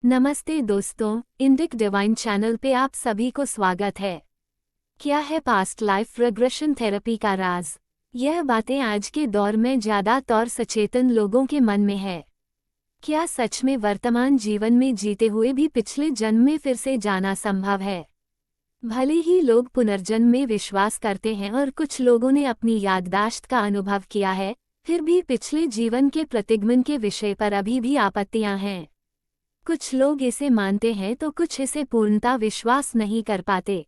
नमस्ते दोस्तों, Indic divine channel पे आप सभी को स्वागत है। क्या है पास्ट लाइफ रिग्रेशन थेरेपी का राज? यह बातें आज के दौर में ज़्यादातर सचेतन लोगों के मन में है। क्या सच में वर्तमान जीवन में जीते हुए भी पिछले जन्म में फिर से जाना संभव है? भले ही लोग पुनर्जन्म में विश्वास करते हैं और कुछ लोगों ने अपनी याददाश्त का अनुभव किया है, फिर भी पिछले जीवन के प्रतिगमन के विषय पर अभी भी आपत्तियां हैं। कुछ लोग इसे मानते हैं तो कुछ इसे पूर्णता विश्वास नहीं कर पाते,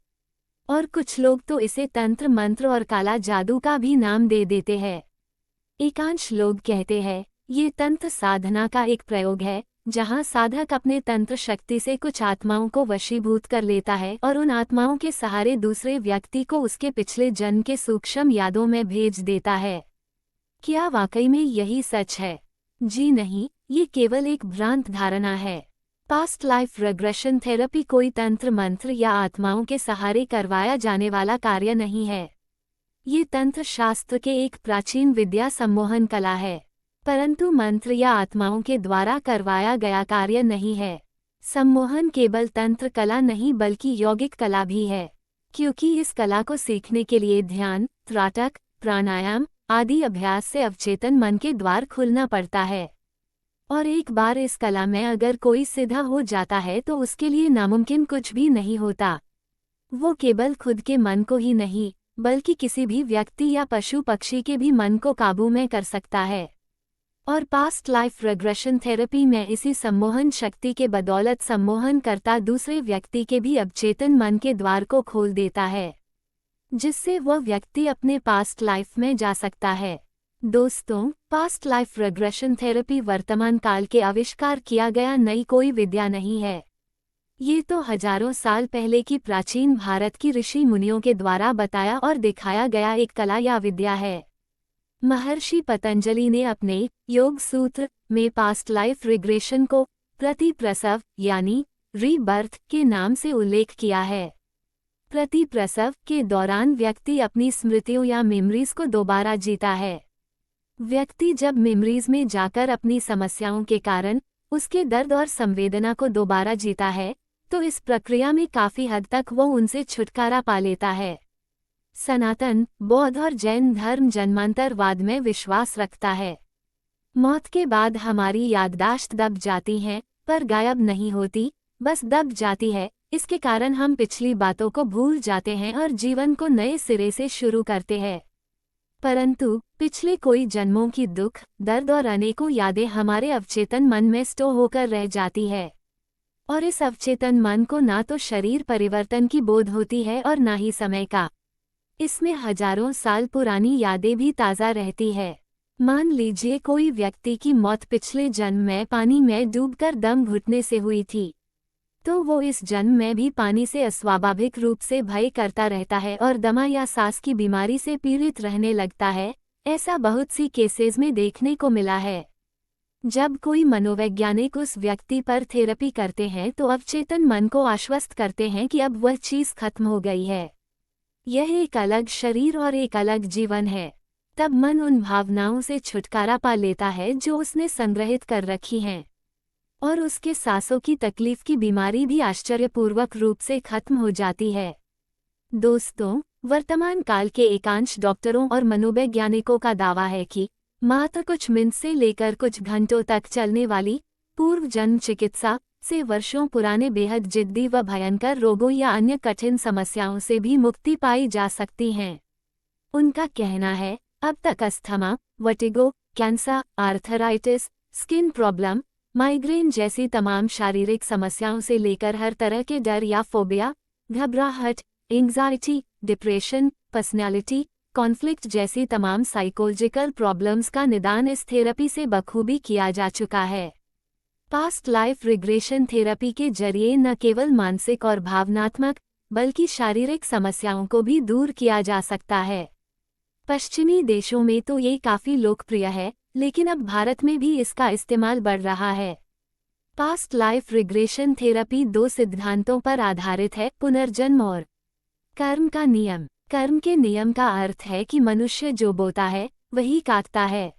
और कुछ लोग तो इसे तंत्र मंत्र और काला जादू का भी नाम दे देते हैं। एकांश लोग कहते हैं ये तंत्र साधना का एक प्रयोग है, जहां साधक अपने तंत्र शक्ति से कुछ आत्माओं को वशीभूत कर लेता है और उन आत्माओं के सहारे दूसरे व्यक्ति को उसके पिछले जन्म के सूक्ष्म यादों में भेज देता है। क्या वाकई में यही सच है? जी नहीं, ये केवल एक भ्रांत धारणा है। पास्ट लाइफ रिग्रेशन थेरेपी कोई तंत्र मंत्र या आत्माओं के सहारे करवाया जाने वाला कार्य नहीं है। ये तंत्र शास्त्र के एक प्राचीन विद्या सम्मोहन कला है, परंतु मंत्र या आत्माओं के द्वारा करवाया गया कार्य नहीं है। सम्मोहन केवल तंत्र कला नहीं बल्कि यौगिक कला भी है, क्योंकि इस कला को सीखने के लिए ध्यान, त्राटक, प्राणायाम आदि अभ्यास से अवचेतन मन के द्वार खुलना पड़ता है। और एक बार इस कला में अगर कोई सीधा हो जाता है तो उसके लिए नामुमकिन कुछ भी नहीं होता। वो केवल खुद के मन को ही नहीं, बल्कि किसी भी व्यक्ति या पशु पक्षी के भी मन को काबू में कर सकता है। और पास्ट लाइफ रिग्रेशन थेरेपी में इसी सम्मोहन शक्ति के बदौलत सम्मोहन करता दूसरे व्यक्ति के भी अवचेतन मन के द्वार को खोल देता है, जिससे वह व्यक्ति अपने पास्ट लाइफ में जा सकता है। दोस्तों, पास्ट लाइफ रिग्रेशन थेरेपी वर्तमान काल के आविष्कार किया गया नई कोई विद्या नहीं है। ये तो हजारों साल पहले की प्राचीन भारत की ऋषि मुनियों के द्वारा बताया और दिखाया गया एक कला या विद्या है। महर्षि पतंजलि ने अपने योग सूत्र में पास्ट लाइफ रिग्रेशन को प्रतिप्रसव यानी रीबर्थ के नाम से उल्लेख किया है। प्रतिप्रसव के दौरान व्यक्ति अपनी स्मृतियों या मेमोरीज को दोबारा जीता है। व्यक्ति जब मेमोरीज में जाकर अपनी समस्याओं के कारण उसके दर्द और संवेदना को दोबारा जीता है, तो इस प्रक्रिया में काफी हद तक वो उनसे छुटकारा पा लेता है। सनातन, बौद्ध और जैन धर्म जन्मांतरवाद में विश्वास रखता है। मौत के बाद हमारी याददाश्त दब जाती हैं, पर गायब नहीं होती, बस दब जाती है। इसके कारण हम पिछली बातों को भूल जाते हैं और जीवन को नए सिरे से शुरू करते हैं। परंतु पिछले कोई जन्मों की दुख, दर्द और अनेकों यादें हमारे अवचेतन मन में स्टोर होकर रह जाती है, और इस अवचेतन मन को ना तो शरीर परिवर्तन की बोध होती है और ना ही समय का। इसमें हजारों साल पुरानी यादें भी ताज़ा रहती है। मान लीजिए कोई व्यक्ति की मौत पिछले जन्म में पानी में डूबकर दम घुटने से हुई थी, तो वो इस जन्म में भी पानी से अस्वाभाविक रूप से भय करता रहता है और दमा या सांस की बीमारी से पीड़ित रहने लगता है। ऐसा बहुत सी केसेस में देखने को मिला है। जब कोई मनोवैज्ञानिक उस व्यक्ति पर थेरेपी करते हैं तो अवचेतन मन को आश्वस्त करते हैं कि अब वह चीज़ खत्म हो गई है, यह एक अलग शरीर और एक अलग जीवन है। तब मन उन भावनाओं से छुटकारा पा लेता है जो उसने संग्रहित कर रखी हैं, और उसके सांसों की तकलीफ की बीमारी भी आश्चर्यपूर्वक रूप से खत्म हो जाती है। दोस्तों, वर्तमान काल के एकांश डॉक्टरों और मनोवैज्ञानिकों का दावा है कि मात्र कुछ मिनट से लेकर कुछ घंटों तक चलने वाली पूर्व जन्म चिकित्सा से वर्षों पुराने बेहद जिद्दी व भयंकर रोगों या अन्य कठिन समस्याओं से भी मुक्ति पाई जा सकती है। उनका कहना है, अब तक asthma, vertigo, cancer, arthritis, skin problem, migraine जैसी तमाम शारीरिक समस्याओं से लेकर हर तरह के डर या फोबिया, घबराहट, एंग्जाइटी, डिप्रेशन, पर्सनैलिटी कॉन्फ्लिक्ट जैसी तमाम साइकोलॉजिकल प्रॉब्लम्स का निदान इस थेरेपी से बखूबी किया जा चुका है। पास्ट लाइफ रिग्रेशन थेरेपी के जरिए न केवल मानसिक और भावनात्मक बल्कि शारीरिक समस्याओं को भी दूर किया जा सकता है। पश्चिमी देशों में तो ये काफ़ी लोकप्रिय है, लेकिन अब भारत में भी इसका इस्तेमाल बढ़ रहा है। पास्ट लाइफ रिग्रेशन थेरेपी दो सिद्धांतों पर आधारित है, पुनर्जन्म और कर्म का नियम। कर्म के नियम का अर्थ है कि मनुष्य जो बोता है वही काटता है।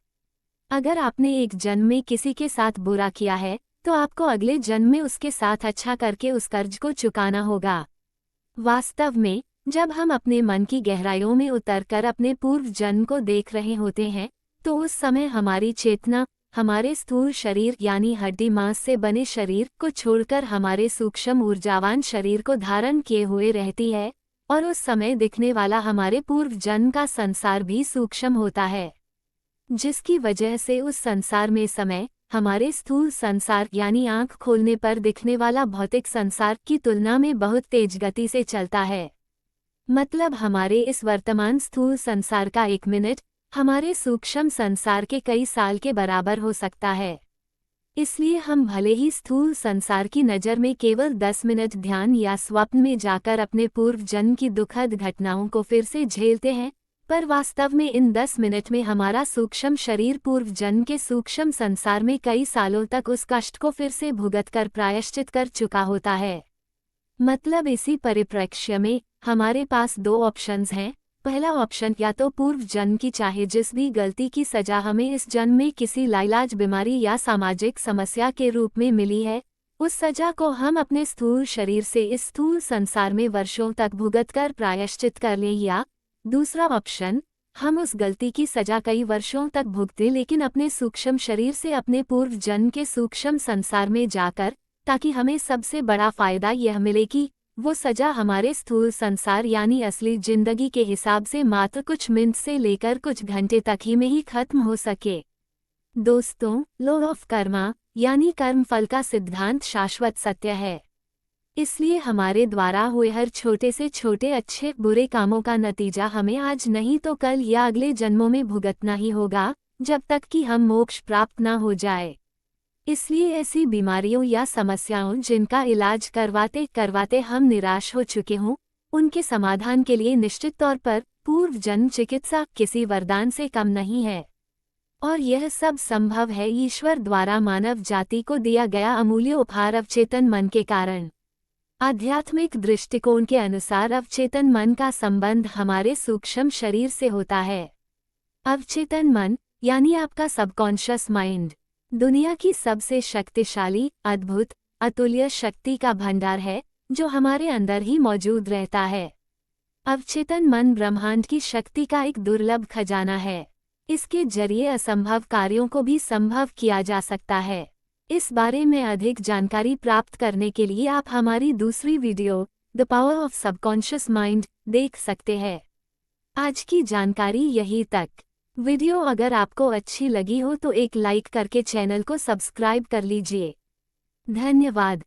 अगर आपने एक जन्म में किसी के साथ बुरा किया है तो आपको अगले जन्म में उसके साथ अच्छा करके उस कर्ज को चुकाना होगा। वास्तव में जब हम अपने मन की गहराइयों में उतरकर अपने पूर्व जन्म को देख रहे होते हैं, तो उस समय हमारी चेतना हमारे स्थूल शरीर यानी हड्डी मांस से बने शरीर को छोड़कर हमारे सूक्ष्म ऊर्जावान शरीर को धारण किए हुए रहती है, और उस समय दिखने वाला हमारे पूर्व जन्म का संसार भी सूक्ष्म होता है, जिसकी वजह से उस संसार में समय हमारे स्थूल संसार यानी आंख खोलने पर दिखने वाला भौतिक संसार की तुलना में बहुत तेज गति से चलता है। मतलब हमारे इस वर्तमान स्थूल संसार का 1 मिनट हमारे सूक्ष्म संसार के कई साल के बराबर हो सकता है। इसलिए हम भले ही स्थूल संसार की नज़र में केवल 10 मिनट ध्यान या स्वप्न में जाकर अपने पूर्व जन्म की दुखद घटनाओं को फिर से झेलते हैं, पर वास्तव में इन 10 मिनट में हमारा सूक्ष्म शरीर पूर्व जन्म के सूक्ष्म संसार में कई सालों तक उस कष्ट को फिर से भुगतकर प्रायश्चित कर चुका होता है। मतलब इसी परिप्रेक्ष्य में हमारे पास 2 ऑप्शंस हैं। पहला ऑप्शन या तो पूर्व जन्म की चाहे जिस भी गलती की सजा हमें इस जन्म में किसी लाइलाज बीमारी या सामाजिक समस्या के रूप में मिली है, उस सजा को हम अपने स्थूल शरीर से इस स्थूल संसार में वर्षों तक भुगतकर प्रायश्चित कर लें, या दूसरा ऑप्शन हम उस गलती की सजा कई वर्षों तक भुगतें लेकिन अपने सूक्ष्म शरीर से अपने पूर्व जन्म के सूक्ष्म संसार में जाकर, ताकि हमें सबसे बड़ा फायदा यह मिले कि वो सजा हमारे स्थूल संसार यानी असली जिंदगी के हिसाब से मात्र कुछ मिनट से लेकर कुछ घंटे तक ही में ही खत्म हो सके। दोस्तों, लॉ ऑफ कर्मा यानी कर्मफल का सिद्धांत शाश्वत सत्य है। इसलिए हमारे द्वारा हुए हर छोटे से छोटे अच्छे बुरे कामों का नतीजा हमें आज नहीं तो कल या अगले जन्मों में भुगतना ही होगा, जब तक कि हम मोक्ष प्राप्त न हो जाए। इसलिए ऐसी बीमारियों या समस्याओं जिनका इलाज करवाते करवाते हम निराश हो चुके हों, उनके समाधान के लिए निश्चित तौर पर पूर्व जन्म चिकित्सा किसी वरदान से कम नहीं है। और यह सब संभव है ईश्वर द्वारा मानव जाति को दिया गया अमूल्य उपहार अवचेतन मन के कारण। आध्यात्मिक दृष्टिकोण के अनुसार अवचेतन मन का संबंध हमारे सूक्ष्म शरीर से होता है। अवचेतन मन यानी आपका सबकॉन्शियस माइंड दुनिया की सबसे शक्तिशाली, अद्भुत, अतुल्य शक्ति का भंडार है जो हमारे अंदर ही मौजूद रहता है। अवचेतन मन ब्रह्मांड की शक्ति का एक दुर्लभ खजाना है। इसके जरिए असंभव कार्यों को भी संभव किया जा सकता है। इस बारे में अधिक जानकारी प्राप्त करने के लिए आप हमारी दूसरी video the power of subconscious mind देख सकते हैं। आज की जानकारी यही तक। वीडियो अगर आपको अच्छी लगी हो तो एक लाइक करके चैनल को सब्सक्राइब कर लीजिए। धन्यवाद।